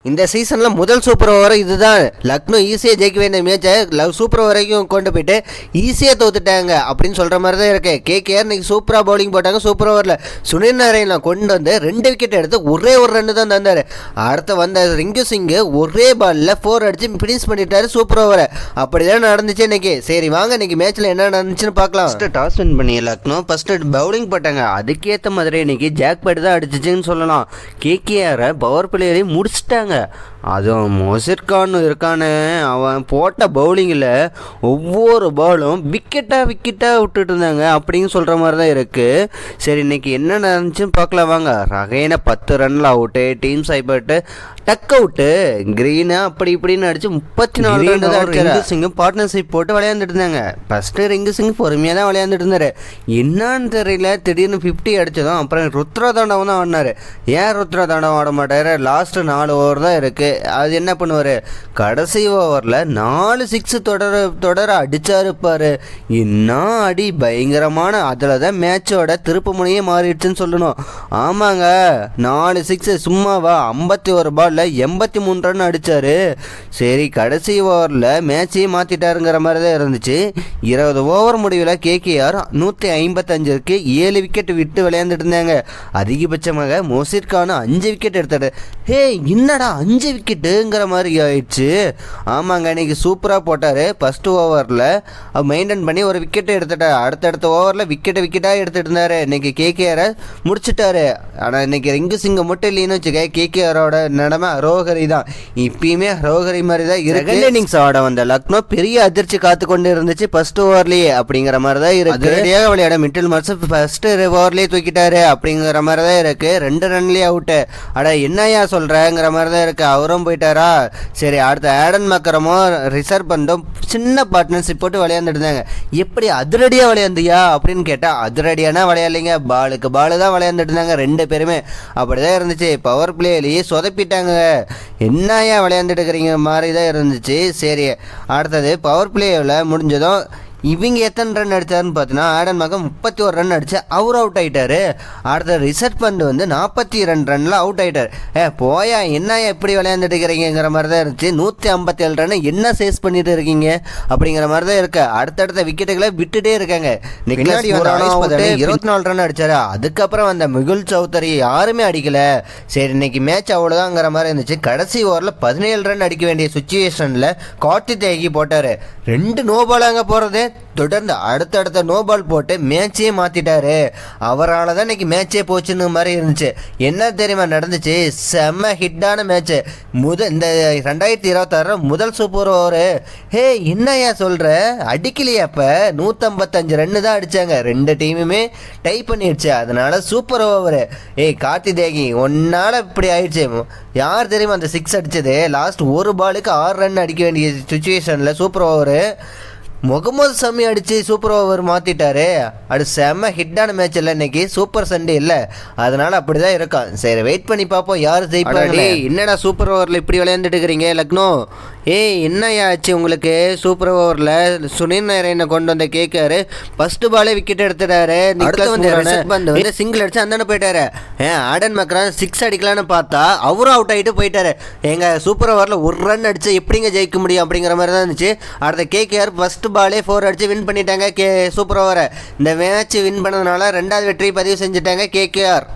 இந்த சீசன்ல முதல் சூப்பர் ஓவர் இதுதான். லக்னோ ஈஸியாக ஜெயிக்க வேண்டிய மேட்சை சூப்பர் வரைக்கும் கொண்டு போயிட்டு ஈஸியாக தோத்துட்டாங்க அப்படின்னு சொல்ற மாதிரி தான் இருக்கு. கேகேஆர் இன்னைக்கு சூப்பராக பவுலிங் போட்டாங்க. சூப்பர் ஓவரில் சுனில் நாராயண கொண்டு வந்து 2 விக்கெட் எடுத்து ஒரே ஒரு ரன்னு தான் தந்தார். அடுத்து வந்த ரிங்கு சிங்கு ஒரே பாலில் 4 அடிச்சு ஃபினிஷ் பண்ணிட்டாரு சூப்பர் ஓவரை. அப்படிதான் நடந்துச்சு இன்னைக்கு. சரி வாங்க இன்னைக்கு மேட்ச்ல என்ன நடந்துச்சுன்னு பார்க்கலாம். ஃபர்ஸ்ட் டாஸ் வின் பண்ணி லக்னோ ஃபர்ஸ்ட் பவுலிங் போட்டாங்க. அதுக்கேற்ற மாதிரி இன்னைக்கு ஜாக் பேட் தான் அடிச்சிச்சுன்னு சொல்லலாம். கேகேஆரை பவர் பிளேயரை முடிச்சிட்டாங்க. அதுவும் மொசிர் கான் இருக்கானே, அவன் போட்ட பவுலிங்கில் ஒவ்வொரு பாலும் விக்கெட்டாக விட்டுட்டு இருந்தாங்க அப்படின்னு சொல்கிற மாதிரி தான் இருக்குது. சரி இன்னைக்கு என்ன நடந்துச்சுன்னு பார்க்கலாம் வாங்க. ரகைனை 10 ரன்னில் out, Tim Seifert duck out, Green அப்படி இப்படின்னு அடிச்சு 34 ரன் தான் அடிச்சாரு. ரிங்கு சிங்கு பார்ட்னர்ஷிப் போட்டு விளையாண்டுட்டு இருந்தாங்க. ஃபஸ்ட்டு ரிங்கு சிங் பொறுமையாக தான் விளையாண்டுட்டு இருந்தார். என்னான்னு தெரியல, திடீர்னு 50 அடித்ததும் அப்புறம் ருத்ரா தாண்டவம் தான் ஆடினார். ஏன் ருத்ரா தாண்டவம் ஆட மாட்டார்? லாஸ்ட்டு 4 ஓவர் தான் இருக்குது. அது என்ன பண்ணுவார், கடைசி ஓவரில் 4 6 தொடர அடிச்சாருப்பார். என்ன அடி பயங்கரமான. அதில் தான் மேட்சோட திருப்பு முனையே மாறிடுச்சுன்னு சொல்லணும். ஆமாங்க, 4 6 சும்மாவா 51 பாலில் 83 ரன் அடித்தார். சரி கடைசி ஓவரில் மேட்சையும் மாற்றிட்டாருங்கிற மாதிரி தான் இருந்துச்சு. 20 ஓவர் முடிவில் கேகேஆர் 155க்கு 7 விக்கெட் விட்டு விளையாண்டுட்டு இருந்தாங்க. அதிகபட்சமாக மொசிர் கான் 5 விக்கெட் எடுத்தாரு. ஹே என்னடா 5 விக்கெட்டுங்கிற மாதிரி ஆயிடுச்சு. ஆமாங்க இன்னைக்கு சூப்பராக போட்டார். ஃபஸ்ட்டு ஓவரில் மெயின்டைன் பண்ணி ஒரு விக்கெட்டை எடுத்துட்டார். அடுத்தடுத்த ஓவரில் விக்கெட்டாக எடுத்துகிட்டு இருந்தார். இன்னைக்கு கேகேஆரை முடிச்சுட்டாரு. ஆனால் இன்னைக்கு ரிங்கு சிங்கை மட்டும் இல்லைன்னு வச்சுக்க, கேகேஆரோட நிலைமை அரோகரி தான். இப்பயுமே அரோகரி மாதிரி தான் இருக்கு. இன்னிங்ஸ் ஆட வந்த லக்னோ பெரிய அதிர்ச்சி காத்து கொண்டு இருந்துச்சு ஃபர்ஸ்ட் ஓவர்லேயே அப்படிங்கிற மாதிரி தான் இருக்கு. ரெடியாக விளையாட மிட்டில் மார்க்ஸ் ஃபர்ஸ்ட் ஓவர்லேயே தூக்கிட்டாரு அப்படிங்கிற மாதிரி தான் இருக்கு. 2 ரன்லேயே அவுட்டு. அட என்னையா சொல்கிறேங்கிற மாதிரி தான் இருக்கு. அவரும் போயிட்டாரா. சரி அடுத்த ஆடன் மக்கரமோ ரிசர்வ் பண்ணிட்டோம் சின்ன பார்ட்னர்ஷிப் போட்டு விளையாண்டுட்டு இருந்தாங்க. எப்படி அதிரடியாக விளையாந்தியா அப்படின்னு கேட்டால் அதிரடியானா விளையாடலைங்க, பாலுக்கு பாலு தான் விளையாண்டுட்டு இருந்தாங்க 2 பேருமே. அப்படிதான் இருந்துச்சு. பவர் பிளேலேயே சொதப்பிட்டாங்க. என்னையா விளையாண்டுட்டு இருக்கிறீங்க மாதிரி தான் இருந்துச்சு. சரி அடுத்தது பவர் பிளேவில் முடிஞ்சதும் இவங்க எத்தனை ரன் அடித்தாருன்னு பார்த்தீங்கன்னா ஆடன் மகன் 31 ரன் அடிச்சு அவர் அவுட் ஆகிட்டாரு. அடுத்த ரிசர்வ் பண்ட் வந்து 42 ரன்னில் அவுட் ஆகிட்டார். போயா என்னையா எப்படி விளையாண்டுட்டு இருக்கிறீங்கிற மாதிரி தான் இருந்துச்சு. 157 ரன் என்ன சேஸ் பண்ணிட்டு இருக்கீங்க அப்படிங்கிற மாதிரி தான் இருக்கு. அடுத்தடுத்த விக்கெட்டுகளை விட்டுட்டே இருக்காங்க. 24 ரன் அடிச்சாரு. அதுக்கப்புறம் அந்த முகுல் சௌத்ரி யாருமே அடிக்கல. சரி இன்னைக்கு மேட்ச் அவ்வளோதாங்கிற மாதிரி இருந்துச்சு. கடைசி ஓவரில் 17 ரன் அடிக்க வேண்டிய சுச்சுவேஷனில் கார்த்திக் போட்டார். 2 நோ பாலாங்க போகிறது. தொடர்ந்து அடுத்தடுத்த நோ பால் போட்டு மேட்சே மாற்றிட்டாரு. அவரால் தான் இன்னைக்கு மேட்சே போச்சுன்னு மாதிரி இருந்துச்சு. என்ன தெரியுமா நடந்துச்சு, செம்ம ஹிட்டான மேட்ச்சு. இந்த 2026 முதல் சூப்பர் ஓவரு. ஹே என்னையா சொல்கிற, அடிக்கலையா? அப்போ 155 ரன்னு தான் அடித்தாங்க. 2 டீமுமே டை பண்ணிடுச்சு. அதனால சூப்பர் ஓவரு. கார்த்திக் ஒன்னால் இப்படி ஆயிடுச்சு. யார் தெரியுமா அந்த 6 அடித்தது? லாஸ்ட் ஒரு பாலுக்கு 6 ரன் அடிக்க வேண்டிய சுச்சுவேஷனில் சூப்பர் ஓவரு முகமது சமி அடித்து சூப்பர் ஓவர் மாற்றிட்டாரு. அது செம்ம ஹிட்டான மேட்ச் இல்லை இன்னைக்கு. சூப்பர் சண்டே இல்லை, அதனால அப்படி தான் இருக்கும். சரி வெயிட் பண்ணி பார்ப்போம் யார் ஜெயிப்பாங்க. என்னடா சூப்பர் ஓவரில் இப்படி விளையாண்டுட்டு இருக்கிறீங்க லக்னோ? என்னையா ஆச்சு உங்களுக்கு? சூப்பர் ஓவரில் சுனில் நாராயண கொண்டு வந்த கேகேஆர் ஃபர்ஸ்ட் பாலே விக்கெட் எடுத்துட்டாரு. வந்து சிங்கிள் அடிச்சு அந்தாண்ட போயிட்டாரு. ஆடன் மக்ரான் 6 அடிக்கலான்னு பார்த்தா அவரும் அவுட் ஆகிட்டு போயிட்டாரு. எங்கள் சூப்பர் ஓவரில் 1 ரன் அடிச்சு எப்படிங்க ஜெயிக்க முடியும் அப்படிங்கிற மாதிரி தான் இருந்துச்சு. அடுத்த கேகேஆர் ஃபர்ஸ்ட் பாலே 4 அடிச்சு வின் பண்ணிட்டாங்க சூப்பர் ஓவரை. இந்த மேட்ச் வின் பண்ணதுனால 2வது வெற்றி பதிவு செஞ்சுட்டாங்க கேகேஆர்.